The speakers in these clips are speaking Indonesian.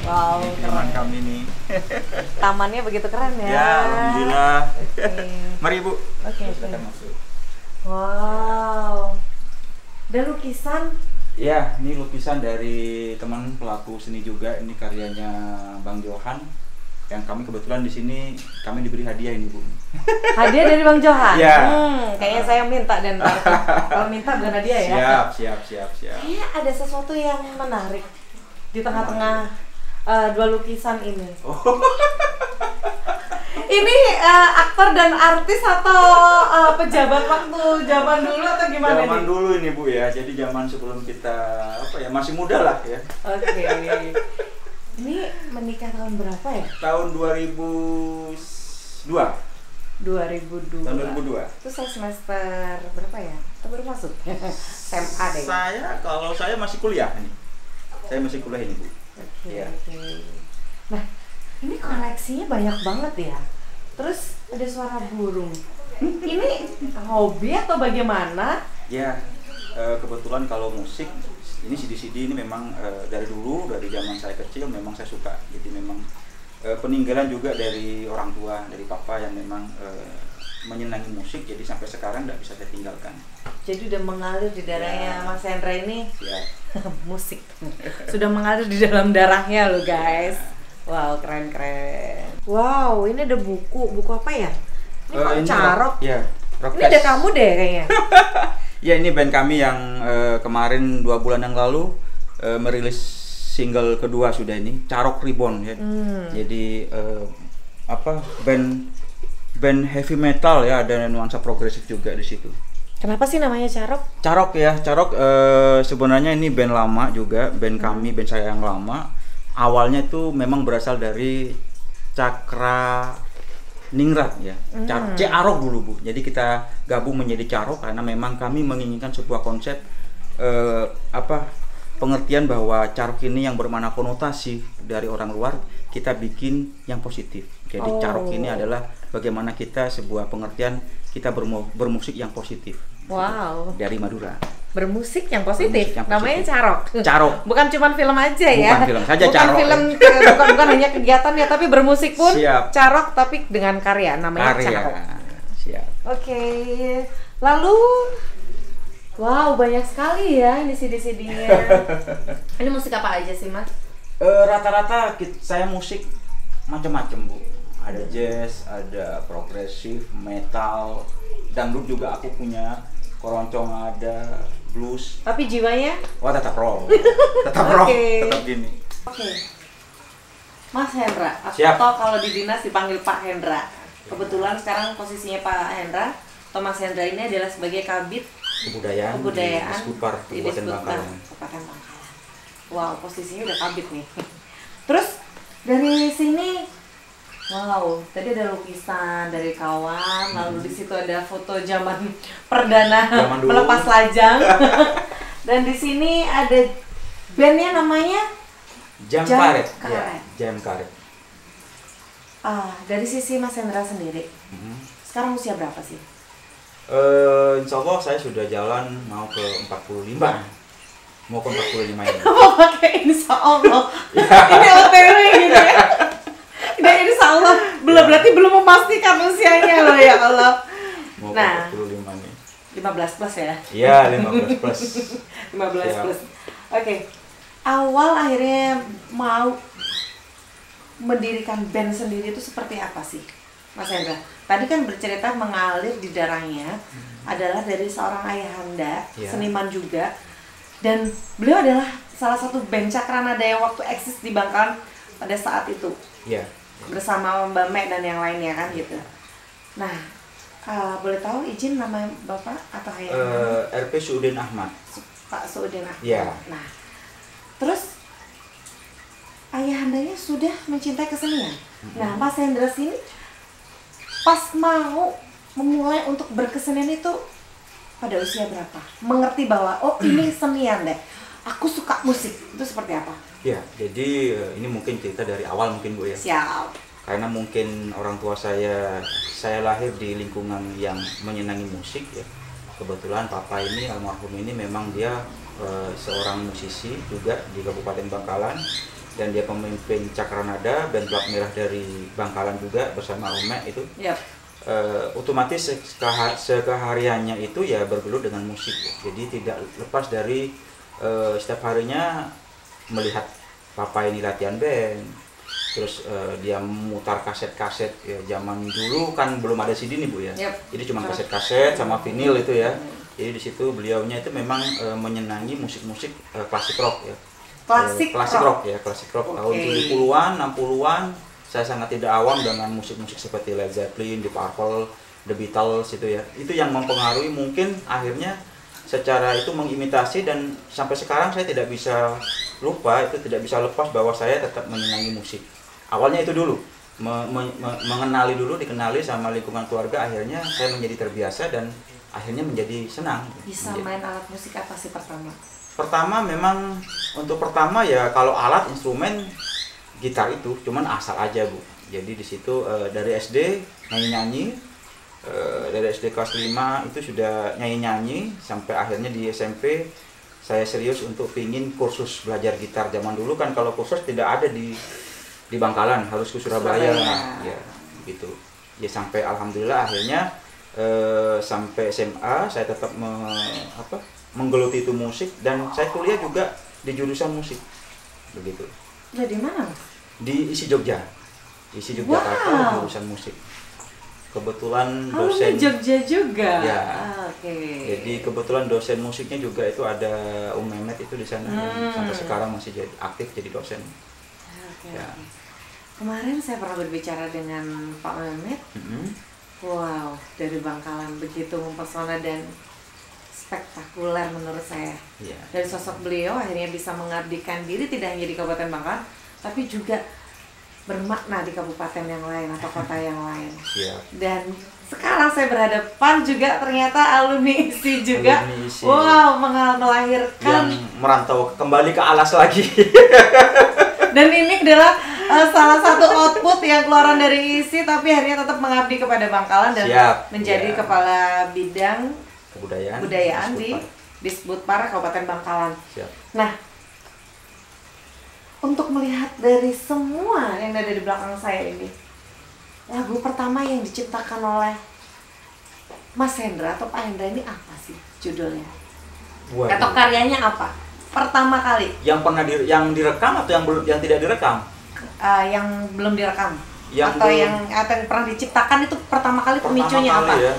Wow, Taman kami nih. Tamannya begitu keren ya. Ya, alhamdulillah. Oke. Mari Ibu. Oke. Silakan masuk. Wow. Dan lukisan. Ya, ini lukisan dari teman pelaku seni juga. Ini karyanya Bang Johan. Yang kami kebetulan di sini kami diberi hadiah ini, Bu. Hadiah dari Bang Johan. Ya. Kayaknya saya minta dan kalau minta bukan hadiah ya. Siap. Kayaknya ada sesuatu yang menarik di tengah-tengah dua lukisan ini. Oh. Ini aktor dan artis atau pejabat waktu zaman dulu atau gimana Zaman nih? dulu ini, Bu ya. Jadi zaman sebelum kita masih muda lah ya. Oke. Ini menikah tahun berapa ya? Tahun 2002. 2002. Tahun 2002. Itu saya semester berapa ya? Atau baru masuk? SMA deh. Kalau saya masih kuliah nih. Saya masih kuliah ini, Bu. Oke. Ya. Nah, ini koleksinya banyak banget ya. Terus ada suara burung. Ini hobi atau bagaimana? Ya, kebetulan kalau musik ini CD-CD ini memang dari dulu, dari zaman saya kecil memang saya suka. Jadi memang peninggalan juga dari orang tua, dari papa yang memang menyenangi musik. Jadi sampai sekarang tidak bisa saya tinggalkan. Jadi udah mengalir di darahnya Mas Hendra ini. Ya. Musik sudah mengalir di dalam darahnya loh guys. Wow, keren. Wow, ini ada buku apa ya? Ini kok Carok? Ya, Ini ada kamu deh kayaknya. Ya, ini band kami yang kemarin 2 bulan yang lalu merilis single kedua sudah ini, Carok Reborn ya. Jadi band heavy metal ya, ada nuansa progresif juga di situ. Kenapa sih namanya Carok? Carok sebenarnya ini band lama juga, band kami, band saya yang lama. Awalnya itu memang berasal dari Cakra Ningrat ya, Carok dulu, Bu. Jadi kita gabung menjadi Carok karena memang kami menginginkan sebuah konsep pengertian bahwa Carok ini yang bermakna konotasi dari orang luar, kita bikin yang positif. Jadi Carok ini adalah bagaimana kita sebuah pengertian kita bermusik yang positif. Wow. Dari Madura. Bermusik yang positif. Namanya Carok. Carok. Bukan cuma film aja ya. Bukan film saja, bukan Carok. Film, bukan hanya kegiatan ya, tapi bermusik pun Siap. Carok, tapi dengan karya namanya Carok. Siap. Oke. Lalu wow, banyak sekali ya ini CD-CD-nya. Ini musik apa aja sih, Mas? Rata-rata saya musik macam-macam, Bu. Ada jazz, ada progresif, metal, dangdut juga aku punya, keroncong ada, blues. Tapi jiwanya? Wah, tetap rock. Tetap rock, tetap gini. Oke. Mas Hendra, Siap. atau kalau di dinas dipanggil Pak Hendra. Kebetulan sekarang posisinya Pak Hendra, Thomas Hendra ini adalah sebagai Kabid Kebudayaan di Diskupar Kabupaten Bangkalan. Wow, posisinya udah Kabid nih. Terus dari sini, wow, tadi ada lukisan dari kawan, lalu di situ ada foto zaman perdana melepas lajang. Dan di sini ada bandnya namanya Jam Karet. Karet. Ya, Jam Karet. Dari sisi Mas Hendra sendiri, sekarang usia berapa sih? Insya Allah saya sudah jalan mau ke 45. Mau ke 45 ini. Mau pakai insya Allah. Ini OTW gitu ya. Dan insya Allah berarti belum memastikan usianya loh ya Allah. Mau Nah, ke 45 nih. 15 plus ya? Iya, 15 plus. 15 Siap. plus. Oke. Awal akhirnya mau mendirikan band sendiri itu seperti apa sih, Mas Hendra? Tadi kan bercerita mengalir di darahnya adalah dari seorang ayahanda, seniman juga. Dan beliau adalah salah satu band Cakranada yang waktu eksis di Bangkalan pada saat itu. Iya. Bersama Mbak Mek dan yang lainnya kan gitu. Nah, boleh tahu izin nama Bapak atau ayahanda? RP Suudin Ahmad. Pak Suudin Ahmad. Iya. Nah, terus ayahandanya sudah mencintai kesenian. Nah, Mas Hendra sini pas mau memulai untuk berkesenian itu pada usia berapa? Mengerti bahwa oh ini senian deh, aku suka musik, itu seperti apa? Ya, jadi ini mungkin cerita dari awal mungkin, Bu ya. Siap. Karena mungkin orang tua saya lahir di lingkungan yang menyenangi musik ya. Kebetulan papa ini almarhum ini memang dia seorang musisi juga di Kabupaten Bangkalan. dan dia pemimpin Cakranada, band Plat Merah dari Bangkalan juga bersama Ume itu. Yap. Otomatis sekehariannya itu ya bergelut dengan musik, jadi tidak lepas dari setiap harinya melihat papa ini latihan band, terus dia memutar kaset-kaset ya, zaman dulu kan belum ada CD nih Bu ya. Yep. Jadi cuma kaset-kaset sama vinil itu ya. Jadi di situ beliaunya itu memang menyenangi musik-musik klasik rock ya. Klasik rock ya, klasik rock tahun 70-an, 60-an. Saya sangat tidak awam dengan musik-musik seperti Led Zeppelin, Deep Purple, The Beatles itu ya. Itu yang mempengaruhi mungkin akhirnya secara itu mengimitasi, dan sampai sekarang saya tidak bisa lupa, itu tidak bisa lepas bahwa saya tetap menyenangi musik. Awalnya itu dulu, mengenali dulu, dikenali sama lingkungan keluarga, akhirnya saya menjadi terbiasa dan akhirnya menjadi senang. Bisa main alat musik apa sih pertama? Pertama memang untuk pertama ya kalau alat instrumen gitar itu, cuman asal aja Bu. Jadi di situ dari SD nyanyi-nyanyi, dari SD kelas 5 itu sudah nyanyi-nyanyi, sampai akhirnya di SMP saya serius untuk pingin kursus belajar gitar. Zaman dulu kan kalau kursus tidak ada di Bangkalan, harus ke Surabaya. Ya, gitu. Ya sampai alhamdulillah akhirnya sampai SMA saya tetap menggeluti itu musik, dan saya kuliah juga di jurusan musik. Begitu. Ya di mana? Di ISI Jogja. ISI Yogyakarta, jurusan musik. Kebetulan dosen Jogja juga. Ya. Oke. Jadi kebetulan dosen musiknya juga itu ada Mehmet itu di sana. Sampai sekarang masih jadi aktif jadi dosen. Ya. Kemarin saya pernah berbicara dengan Pak Mehmet. Wow, dari Bangkalan begitu mempesona dan spektakuler menurut saya. Ya. Dari sosok beliau akhirnya bisa mengabdikan diri tidak hanya di Kabupaten Bangkalan, tapi juga bermakna di kabupaten yang lain atau kota yang lain. Siap. Dan sekarang saya berhadapan juga ternyata alumni ISI juga. Alumni ISI. Wow, melahirkan yang merantau kembali ke alas lagi. Dan ini adalah salah satu output yang keluaran dari ISI, tapi akhirnya tetap mengabdi kepada Bangkalan dan menjadi kepala bidang kebudayaan di Disbudpar Kabupaten Bangkalan. Siap. Nah, untuk melihat dari semua yang ada di belakang saya ini, lagu pertama yang diciptakan oleh Mas Hendra atau Pak Hendra ini apa sih judulnya? Waduh. Atau karyanya apa? Pertama kali. Yang pernah yang direkam atau yang tidak direkam? Yang belum direkam. Yang atau yang pernah diciptakan itu pertama kali pemicunya apa? Ya.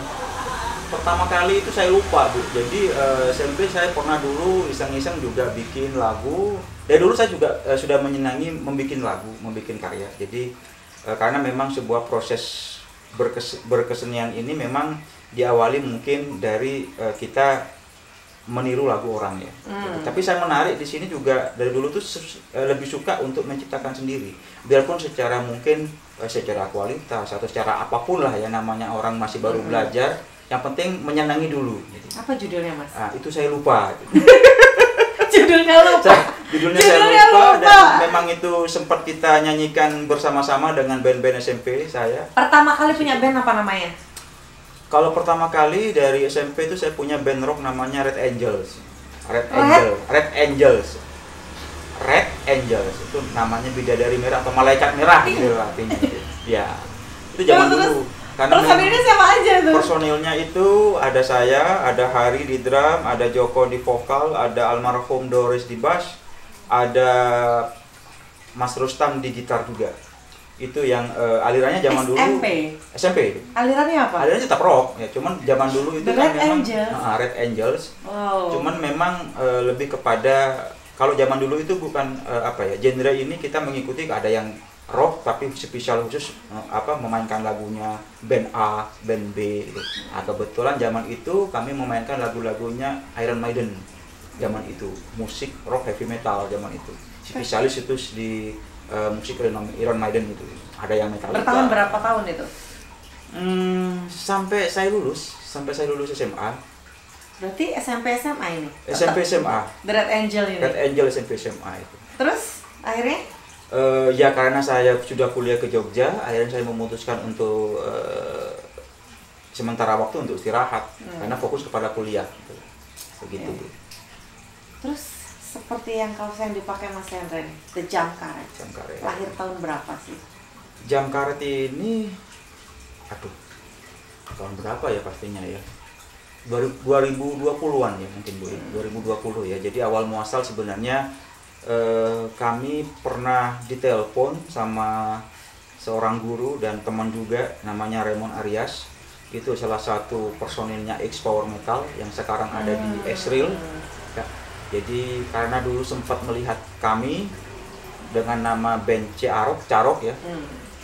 Pertama kali itu saya lupa Bu. Jadi SMP saya pernah dulu iseng-iseng juga bikin lagu. Dari dulu saya juga sudah menyenangi membikin lagu, membikin karya. Jadi karena memang sebuah proses berkesenian ini memang diawali mungkin dari kita meniru lagu orang ya. Tapi saya menarik di sini juga dari dulu tuh lebih suka untuk menciptakan sendiri. Biarpun secara mungkin secara kualitas atau secara apapun lah ya, namanya orang masih baru belajar. Yang penting menyenangi dulu. Apa judulnya Mas? Itu saya lupa. Judulnya lupa. Judulnya saya lupa. Dan memang itu sempat kita nyanyikan bersama-sama dengan band-band SMP saya. Pertama kali punya band apa namanya? Kalau pertama kali dari SMP itu saya punya band rock namanya Red Angels. Red Angels itu namanya bidadari merah atau malaikat merah gitu artinya. Ya. Itu zaman dulu. Karena personilnya siapa aja tuh? Personilnya itu ada saya, ada Hari di drum, ada Joko di vokal, ada almarhum Doris di bass, ada Mas Rustam di gitar juga. Itu yang alirannya zaman dulu. SMP. Alirannya apa? Alirannya tetap rock ya, cuman zaman dulu itu kan memang Red Angels. Wow. Cuman memang lebih kepada kalau zaman dulu itu bukan genre ini kita mengikuti, ada yang rock tapi spesial khusus memainkan lagunya band A, band B gitu. Nah, kebetulan zaman itu kami memainkan lagu-lagunya Iron Maiden zaman itu, musik rock heavy metal zaman itu. Spesialis itu di musik Iron Maiden itu. Ada yang Metallica. Bertahan berapa tahun itu? Sampai saya lulus SMA. Berarti SMP SMA ini? SMP SMA. The Red Angel ini? Red Angel SMP SMA itu. Terus akhirnya? Ya karena saya sudah kuliah ke Jogja, akhirnya saya memutuskan untuk sementara waktu untuk istirahat karena fokus kepada kuliah gitu. Begitu. Terus seperti yang kaos yang dipakai Mas Hendra nih, The Jam Karet. Jam karet. Lahir tahun berapa sih? Jam karet ini, aduh, tahun berapa ya pastinya ya? 2020-an ya mungkin Bu. 2020 ya. Jadi awal muasal sebenarnya kami pernah ditelepon sama seorang guru dan teman juga namanya Raymond Arias. Itu salah satu personilnya X Power Metal yang sekarang ada di Esril. Ya. Jadi karena dulu sempat melihat kami dengan nama band Carok ya,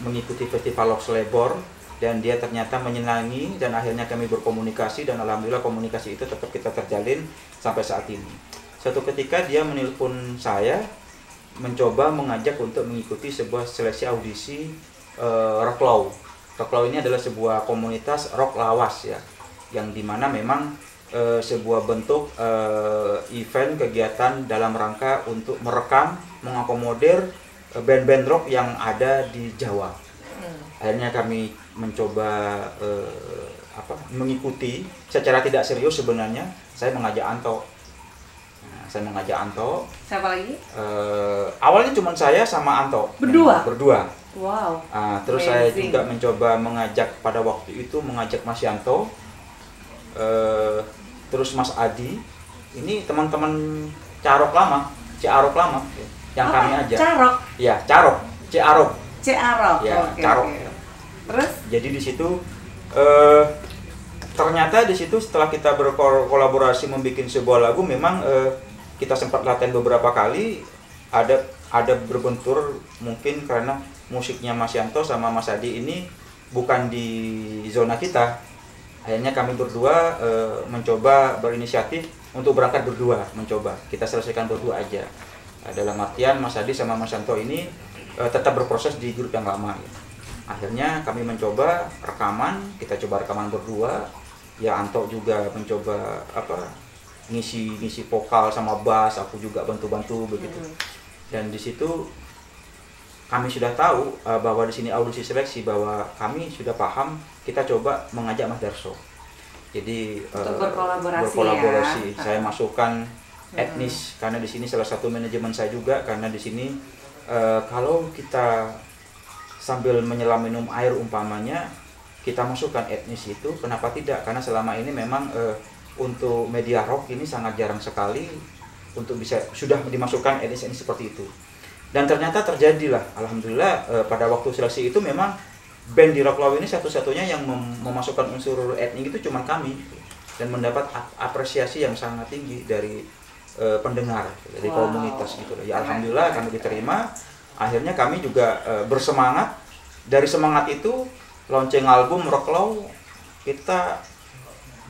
mengikuti festival Lox Lebor, dan dia ternyata menyenangi, dan akhirnya kami berkomunikasi, dan alhamdulillah komunikasi itu tetap kita terjalin sampai saat ini. Suatu ketika dia menelpon saya mencoba mengajak untuk mengikuti sebuah seleksi audisi Rocklow. Rocklow ini adalah sebuah komunitas rock lawas ya, yang dimana memang sebuah bentuk event kegiatan dalam rangka untuk merekam, mengakomodir band-band rock yang ada di Jawa. Akhirnya kami mencoba mengikuti secara tidak serius sebenarnya. Saya mengajak Anto. Siapa lagi? Awalnya cuma saya sama Anto. Berdua. Wow. Terus saya juga mencoba mengajak Mas Yanto, terus Mas Adi. Ini teman-teman Carok lama yang kami ajak. Carok? Ya, Carok. Carok. Ya, Oke, Carok. oke. Terus? Jadi di situ ternyata di situ setelah kita berkolaborasi membuat sebuah lagu, memang kita sempat latihan beberapa kali, ada berbentur mungkin karena musiknya Mas Yanto sama Mas Adi ini bukan di zona kita. Akhirnya kami berdua mencoba berinisiatif untuk berangkat berdua, mencoba kita selesaikan berdua aja. Dalam artian Mas Adi sama Mas Yanto ini tetap berproses di grup yang lama ya. Akhirnya kami mencoba rekaman, kita coba rekaman berdua. Ya Anto juga mencoba ngisi vokal sama bass, aku juga bantu-bantu begitu. Dan di situ kami sudah tahu bahwa di sini audisi seleksi, bahwa kami sudah paham, kita coba mengajak Mas Darso. Jadi untuk berkolaborasi ya. Saya masukkan etnis karena di sini salah satu manajemen saya juga, karena di sini kalau kita sambil menyelam minum air umpamanya, kita masukkan etnis itu, kenapa tidak? Karena selama ini memang untuk media rock ini sangat jarang sekali untuk sudah dimasukkan etnis seperti itu. Dan ternyata terjadilah, alhamdulillah pada waktu seleksi itu memang band di Rocklow ini satu-satunya yang memasukkan unsur etnik itu cuma kami, dan mendapat apresiasi yang sangat tinggi dari pendengar, dari komunitas gitu. Ya alhamdulillah kami diterima. Akhirnya kami juga bersemangat. Dari semangat itu launching album Rocklow, kita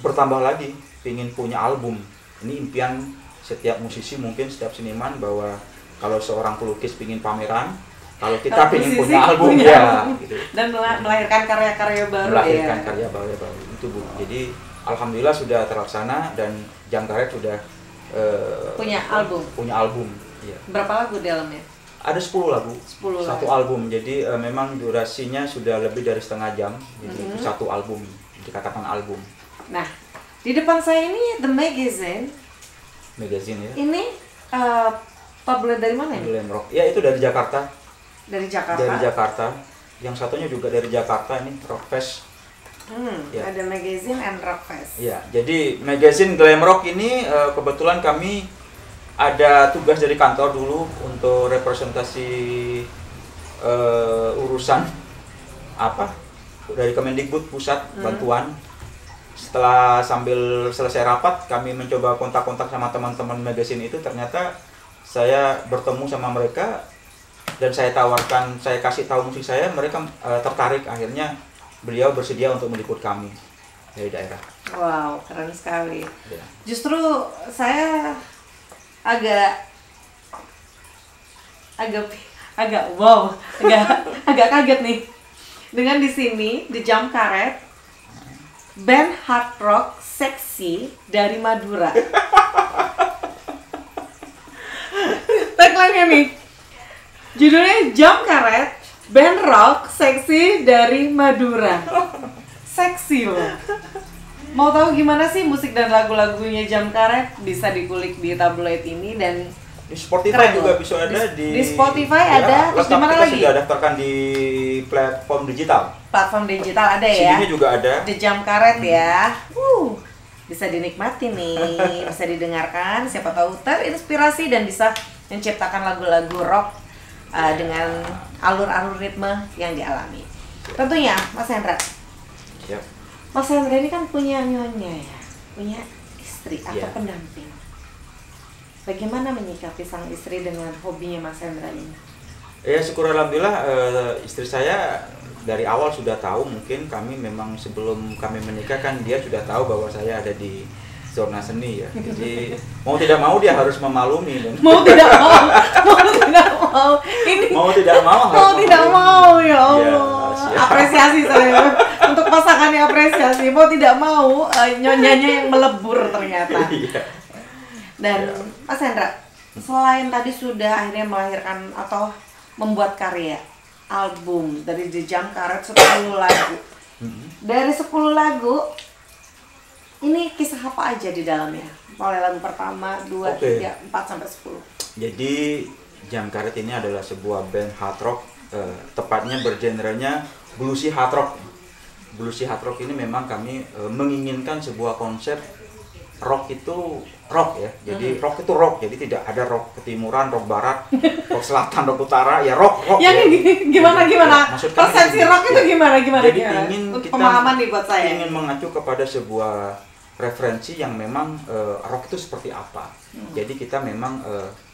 bertambah lagi, ingin punya album. Ini impian setiap musisi, mungkin setiap seniman, bahwa kalau seorang pelukis ingin pameran, kalau kita ingin punya album ya, gitu. Dan melahirkan karya-karya baru. Karya baru itu Bu. Jadi alhamdulillah sudah terlaksana, dan Jam Karet sudah punya album. Ya. Berapa lagu di dalamnya? Ada 10 lagu. Satu lagu. album. Jadi memang durasinya sudah lebih dari setengah jam. Jadi itu satu album, dikatakan album. Nah, di depan saya ini The Magazine Ya. Ini tablet dari mana ini? Glam Rock. Ya itu dari Jakarta. Dari Jakarta. Dari Jakarta. Yang satunya juga dari Jakarta, ini Rockfest. Ya. Ada Magazine and Rockfest. Ya, jadi Magazine Glam Rock ini kebetulan kami ada tugas dari kantor dulu untuk representasi urusan dari Kemendikbud pusat bantuan. Setelah sambil selesai rapat, kami mencoba kontak-kontak sama teman-teman Magazine itu. Ternyata saya bertemu sama mereka dan saya kasih tahu musik saya, mereka tertarik. Akhirnya beliau bersedia untuk meliput kami dari daerah. Wow, keren sekali. Ya. Justru saya agak kaget nih dengan di sini di Jam Karet, band hard rock seksi dari Madura. Tagline-nya nih, judulnya Jam Karet, band rock seksi dari Madura. Seksi loh. Mau tahu gimana sih musik dan lagu-lagunya Jam Karet? Bisa dikulik di tabloid ini, dan Di Spotify Keren juga loh. bisa ada Di Spotify ada, terus di mana kita lagi? sudah daftarkan di platform digital. Platform digital ada ya. CD-nya juga ada. The Jam Karet ya. Bisa dinikmati nih, bisa didengarkan, siapa tahu terinspirasi dan bisa menciptakan lagu-lagu rock dengan alur-alur ritme yang dialami. Tentunya Mas Hendra. Siap. Mas Hendra ini kan punya nyonya ya, punya istri atau Iya. pendamping. Bagaimana menyikapi sang istri dengan hobinya Mas Hendra ini? Ya syukur alhamdulillah istri saya dari awal sudah tahu, mungkin kami memang sebelum kami menikah kan dia sudah tahu bahwa saya ada di zona seni ya. Jadi mau tidak mau dia harus memaklumi dan Mau tidak mau, ini mau tidak mau harus mau tidak memaklumi. mau ya Iya, Allah. siap. Apresiasi saya untuk pasangannya, apresiasi. Mau tidak mau nyonyanya yang melebur ternyata. Iya. Dan Mas Hendra, selain tadi sudah akhirnya melahirkan atau membuat karya album dari The Jam Karet 10 lagu. Dari 10 lagu ini kisah apa aja di dalamnya? Mulai lagu pertama, 2, Oke. 3, 4 sampai 10. Jadi Jam Karet ini adalah sebuah band hard rock, tepatnya bergenrenya bluesy hard rock. Bluesy hard rock ini memang kami menginginkan sebuah konsep rock itu rock ya. Jadi rock itu rock. Jadi tidak ada rock ketimuran, rock barat, rock selatan, rock utara. Ya rock Yang ya. gimana? Maksud kami Persepsi gini, rock itu ya. gimana? Jadi gimana? ingin Untuk kita pemahaman nih buat saya. ingin mengacu kepada sebuah referensi yang memang rock itu seperti apa. Jadi kita memang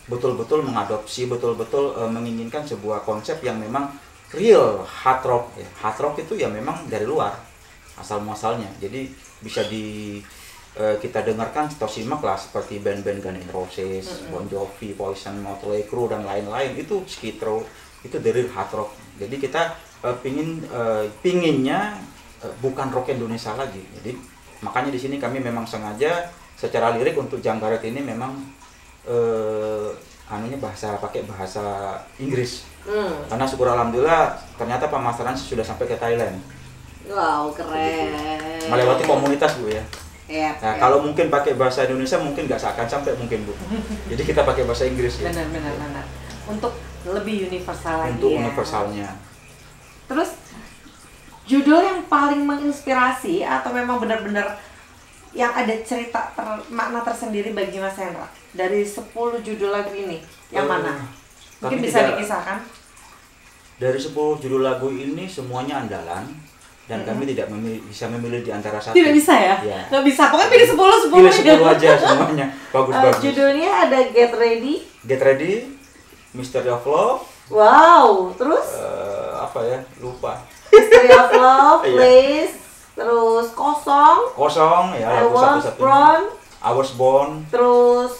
betul-betul mengadopsi, betul-betul menginginkan sebuah konsep yang memang real hard rock ya. Hard rock itu ya memang dari luar asal muasalnya. Jadi bisa kita dengarkan atau simak lah seperti band-band Guns N' Roses, Bon Jovi, Poison, Motley Crue dan lain-lain, itu Skid Row, itu dari hard rock. Jadi kita pinginnya bukan rock Indonesia lagi. Jadi makanya di sini kami memang sengaja secara lirik untuk Jam Karet ini memang pakai bahasa Inggris. Karena syukur alhamdulillah ternyata pemasaran sudah sampai ke Thailand. Wow, keren. Melewati komunitas Bu ya. Ya, Nah, kalau mungkin pakai bahasa Indonesia mungkin nggak seakan sampai mungkin Bu. Jadi kita pakai bahasa Inggris ya. benar. Untuk lebih universal lagi Untuk ya. universalnya. Terus judul yang paling menginspirasi atau memang benar-benar yang ada cerita makna tersendiri bagi Mas Hendra dari 10 judul lagu ini yang mana? Mungkin kami bisa tidak- dikisahkan? Dari 10 judul lagu ini semuanya andalan dan kami tidak bisa memilih di antara satu. Tidak bisa ya? Iya. Nggak bisa, pokoknya pilih 10 Pilih 10 aja semuanya. Bagus-bagus. Judulnya ada Get Ready. Get Ready, Mystery of Love, Wow, terus apa ya? Lupa. Mystery of Love, Iya. Place, terus Kosong, Kosong ya, I lagu Was satu-satunya. Born, I Was Born, terus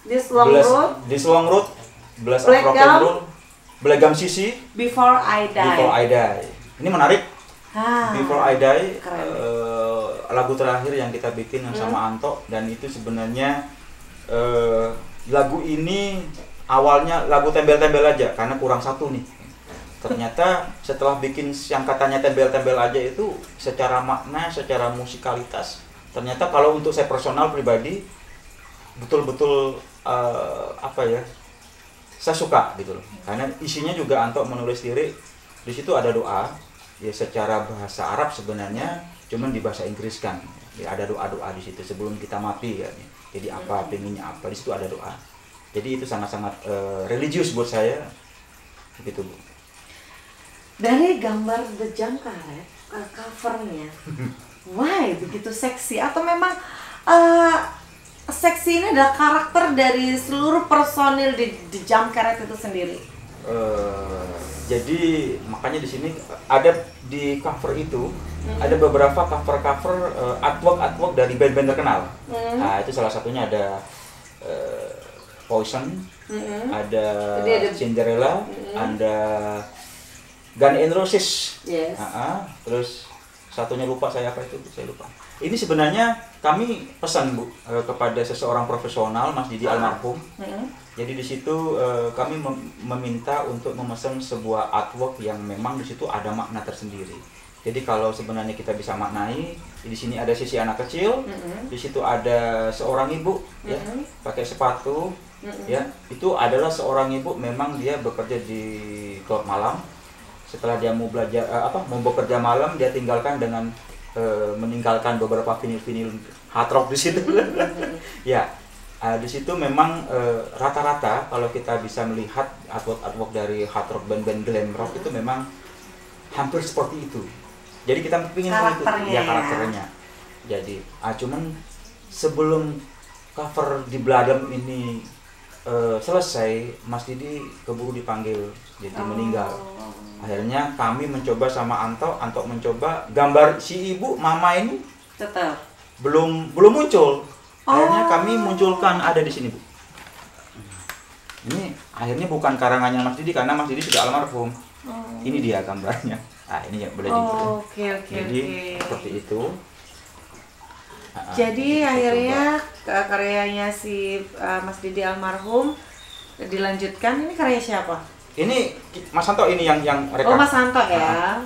This Long Road, This Long Road, Bless of Black Rock Gum, and Roll, Black Gum Sisi, Before I Die. Before I Die. Ini menarik. Ah, Before I Die, keren. lagu terakhir yang kita bikin yang sama Anto, dan itu sebenarnya lagu ini awalnya lagu tembel-tembel aja karena kurang satu nih. Ternyata setelah bikin yang katanya tembel-tembel aja itu secara makna, secara musikalitas, ternyata kalau untuk saya personal pribadi betul-betul saya suka gitu loh. Karena isinya juga Anto menulis lirik, di situ ada doa ya secara bahasa Arab sebenarnya, cuman di bahasa Inggris kan. Ya, ada doa-doa di situ sebelum kita mati ya. Jadi apa, pengennya apa, di situ ada doa. Jadi itu sangat-sangat religius buat saya. Begitu, Bu. Dari gambar The Jam Karet, covernya, why begitu seksi? Atau memang seksi ini adalah karakter dari seluruh personil di The Jam Karet itu sendiri? Jadi makanya di sini ada di cover itu ada beberapa cover artwork dari band-band terkenal. Nah, itu salah satunya ada Poison, ada Jadi ada Cinderella, ada Guns N' Roses. Yes. Terus satunya lupa saya apa itu, saya lupa. Ini sebenarnya kami pesan Bu kepada seseorang profesional, Mas Didi almarhum. Jadi di situ kami meminta untuk memesan sebuah artwork yang memang di situ ada makna tersendiri. Jadi kalau sebenarnya kita bisa maknai, di sini ada sisi anak kecil, di situ ada seorang ibu ya, pakai sepatu, ya itu adalah seorang ibu, memang dia bekerja di klub malam. Setelah dia mau belajar mau bekerja malam, dia tinggalkan dengan meninggalkan beberapa vinil hard rock di situ. Ya, di situ memang rata-rata kalau kita bisa melihat artwork dari hard rock, band-band glam rock itu memang hampir seperti itu. Jadi kita ingin mengikuti karakternya. Jadi, cuman sebelum cover di Bladem ini selesai, Mas Didi keburu dipanggil, jadi meninggal. Akhirnya kami mencoba sama Anto mencoba gambar si ibu mama ini tetap belum muncul. Akhirnya kami munculkan, ada di sini Bu. Ini akhirnya bukan karangannya Mas Didi karena Mas Didi sudah almarhum. Ini dia gambarnya. Ini ya boleh dilihat. Jadi seperti itu. Jadi akhirnya karyanya si Mas Didi almarhum dilanjutkan. Ini karya siapa? Ini Mas Santo, ini yang rekam. Oh, Mas Santo ya.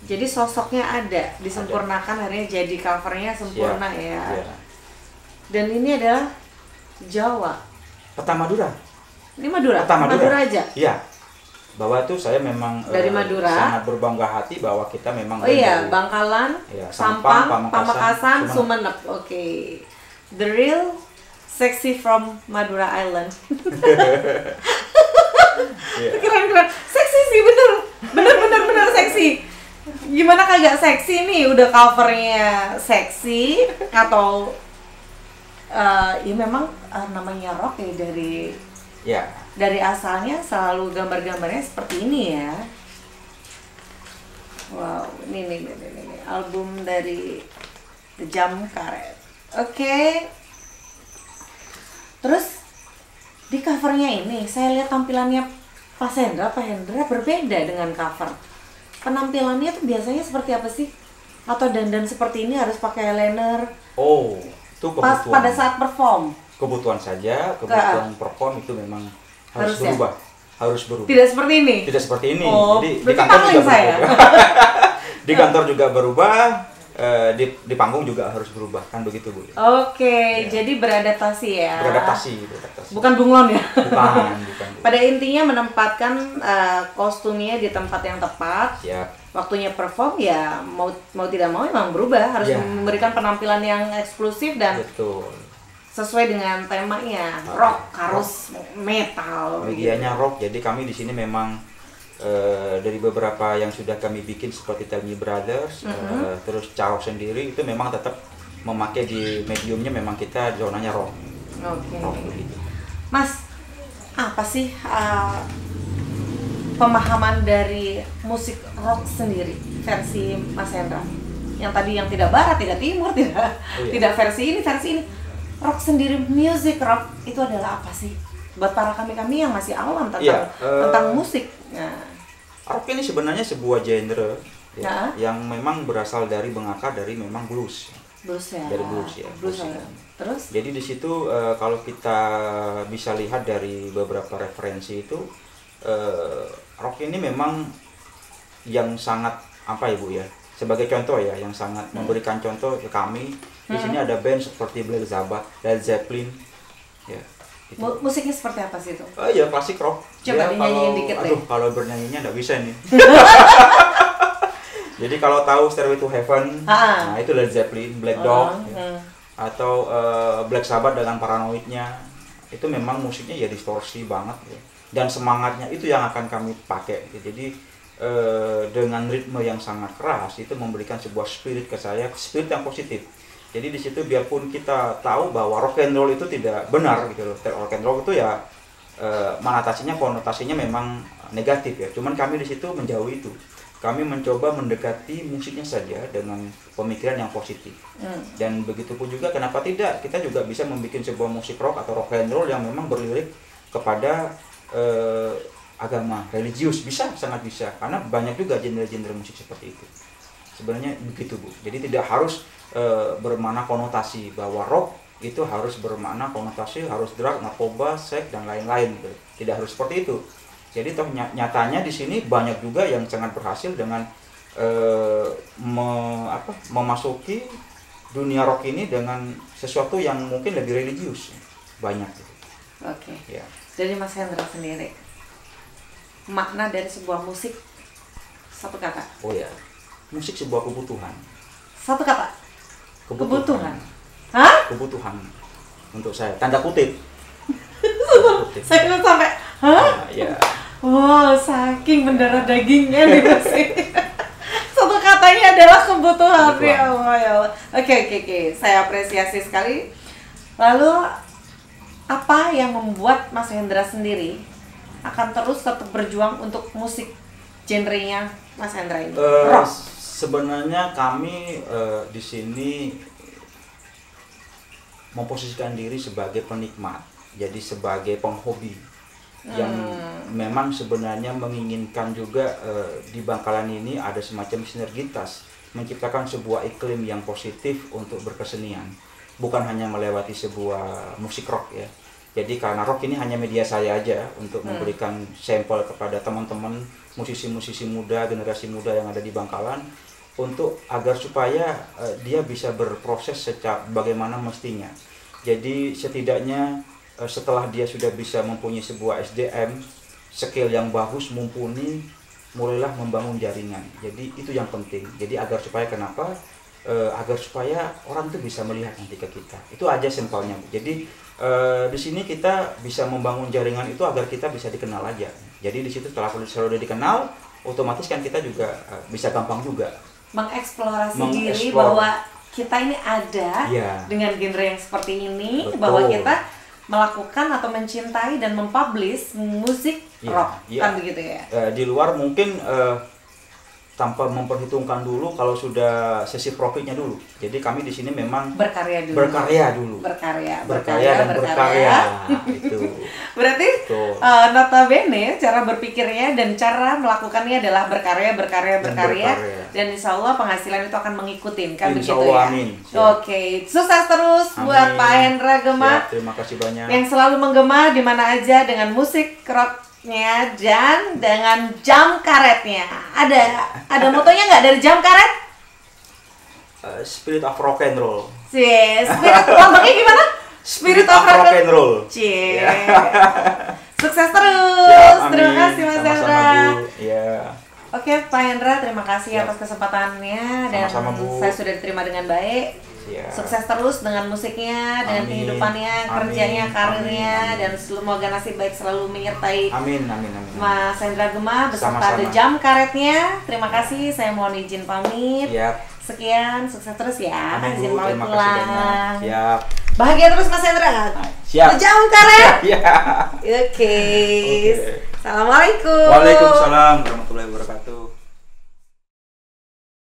Jadi sosoknya ada, disempurnakan, akhirnya jadi covernya sempurna ya. Dan ini adalah Jawa. Peta Madura. Ini Madura. Peta Madura aja. Iya. Bahwa itu saya memang dari Madura. Sangat berbangga hati bahwa kita memang Bangkalan, Sampang, Pamekasan, Sumenep. Oke. The real sexy from Madura Island. Keren. Seksi sih, bener seksi. Gimana kagak seksi nih, udah covernya seksi atau ya memang namanya rock ya, dari asalnya selalu gambar-gambarnya seperti ini ya. Wow, ini album dari The Jam Karet. Oke. Terus di covernya ini saya lihat tampilannya Pak Hendra berbeda dengan cover. Penampilannya tuh biasanya seperti apa sih? Atau dandan seperti ini harus pakai eyeliner? Oh, itu kebutuhan. Pada saat perform? Kebutuhan saga, kebutuhan perform itu memang harus berubah. Tidak seperti ini? Tidak seperti ini. Jadi di kantor juga berubah. Di kantor juga berubah. Di panggung juga harus berubah, kan begitu Bu. Oke, jadi beradaptasi ya. Beradaptasi. Bukan bunglon ya. Bukan. Pada intinya menempatkan kostumnya di tempat yang tepat. Waktunya perform ya mau tidak mau memang berubah, harus memberikan penampilan yang eksklusif dan sesuai dengan temanya. Rock harus metal. Medianya rock. Jadi kami di sini memang dari beberapa yang sudah kami bikin seperti Tell Me Brothers, terus Carok sendiri itu memang tetap memakai di mediumnya, memang kita zonanya rock. Rock begitu. Mas, apa sih pemahaman dari musik rock sendiri versi Mas Hendra? Yang tadi yang tidak barat, tidak timur, tidak versi ini. Rock sendiri, music rock itu adalah apa sih? Buat para kami yang masih awam tentang musik. Rock ini sebenarnya sebuah genre yang memang berasal dari mengakar dari memang blues. Dari blues ya. Terus? Jadi di situ kalau kita bisa lihat dari beberapa referensi itu, rock ini memang yang sangat apa Ibu ya? Sebagai contoh ya, yang sangat memberikan contoh ke kami. Di sini ada band seperti Black Sabbath, Led Zeppelin, ya. Musiknya seperti apa sih itu? Ya klasik rock. Coba dinyanyiin dikit deh. Kalau bernyanyinya nggak bisa nih. Jadi kalau tahu Stairway to Heaven, nah itu Led Zeppelin, Black Dog, atau Black Sabbath dengan Paranoidnya, itu memang musiknya ya distorsi banget ya. Dan semangatnya itu yang akan kami pakai. Jadi dengan ritme yang sangat keras itu memberikan sebuah spirit ke saya, spirit yang positif. Jadi di situ biarpun kita tahu bahwa rock and roll itu tidak benar gitu loh. Rock and roll itu ya konotasinya memang negatif ya. Cuman kami di situ menjauhi itu. Kami mencoba mendekati musiknya saja dengan pemikiran yang positif. Dan begitu pun juga kenapa tidak kita juga bisa membuat sebuah musik rock atau rock and roll yang memang berlirik kepada agama religius, sangat bisa. Karena banyak juga genre-genre musik seperti itu. Sebenarnya begitu Bu. Jadi tidak harus bermakna konotasi bahwa rock itu harus bermakna konotasi harus drug, narkoba, seks dan lain-lain gitu. Tidak harus seperti itu. Jadi toh nyatanya di sini banyak juga yang sangat berhasil dengan memasuki dunia rock ini dengan sesuatu yang mungkin lebih religius. banyak gitu. Oke. Ya. Dari Mas Hendra sendiri, makna dari sebuah musik, satu kata. Oh ya, musik sebuah kebutuhan. Satu kata. Kebutuhan. Hah? Kebutuhan untuk saya. Tanda kutip. Tanda kutip. Saya kira sampai, hah? Nah, ya. Wow, saking mendarah dagingnya nih Mas. Satu katanya adalah kebutuhan. Kebutuhan. Ya Allah, ya Allah. Oke. Saya apresiasi sekali. Lalu apa yang membuat Mas Hendra sendiri akan terus tetap berjuang untuk musik genrenya Mas Hendra ini? Rock. Sebenarnya kami di sini memposisikan diri sebagai penikmat, jadi sebagai penghobi yang memang sebenarnya menginginkan juga di Bangkalan ini ada semacam sinergitas, menciptakan sebuah iklim yang positif untuk berkesenian, bukan hanya melewati sebuah musik rock ya. Jadi karena rock ini hanya media saya aja untuk memberikan sampel kepada teman-teman musisi-musisi muda, generasi muda yang ada di Bangkalan, untuk agar supaya dia bisa berproses secara bagaimana mestinya. Jadi setidaknya setelah dia sudah bisa mempunyai sebuah SDM, skill yang bagus, mumpuni, mulailah membangun jaringan. Jadi itu yang penting. Jadi agar supaya kenapa? Agar supaya orang itu bisa melihat nanti ke kita. Itu aja simpelnya. Jadi di sini kita bisa membangun jaringan itu agar kita bisa dikenal aja. Jadi di situ setelah sudah dikenal, otomatis kan kita juga bisa gampang juga mengeksplorasi diri bahwa kita ini ada dengan genre yang seperti ini. Betul. Bahwa kita melakukan atau mencintai dan mempublish musik rock, kan begitu ya? Di luar mungkin tanpa memperhitungkan dulu kalau sudah sesi profitnya dulu. Jadi kami di sini memang berkarya dulu. Berkarya dan berkarya. Itu. Berarti notabene cara berpikirnya dan cara melakukannya adalah berkarya. Dan insya Allah penghasilan itu akan mengikuti, kan insya begitu Allah, ya? Amin. Oke, sukses terus buat Pak Hendra Gema. Terima kasih banyak. Yang selalu menggema di mana aja dengan musik rocknya dan dengan jam karetnya. Ada motonya nggak dari jam karet? Spirit of rock and roll. Spirit lambangnya gimana? Spirit of rock and roll. Sukses terus. Siap, terima kasih Mas Hendra. Ya. Oke Pak Hendra, terima kasih atas kesempatannya dan saya sudah diterima dengan baik. Sukses terus dengan musiknya, dengan kehidupannya, kerjanya, karirnya, dan semoga nasib baik selalu menyertai Mas Hendra Gema beserta The Jam Karetnya. Terima kasih, saya mohon izin pamit. Sekian, sukses terus ya. Izin pamit pulang. Bahagia terus Mas Hendra. The Jam Karet. Oke. Assalamualaikum. Waalaikumsalam warahmatullahi wabarakatuh.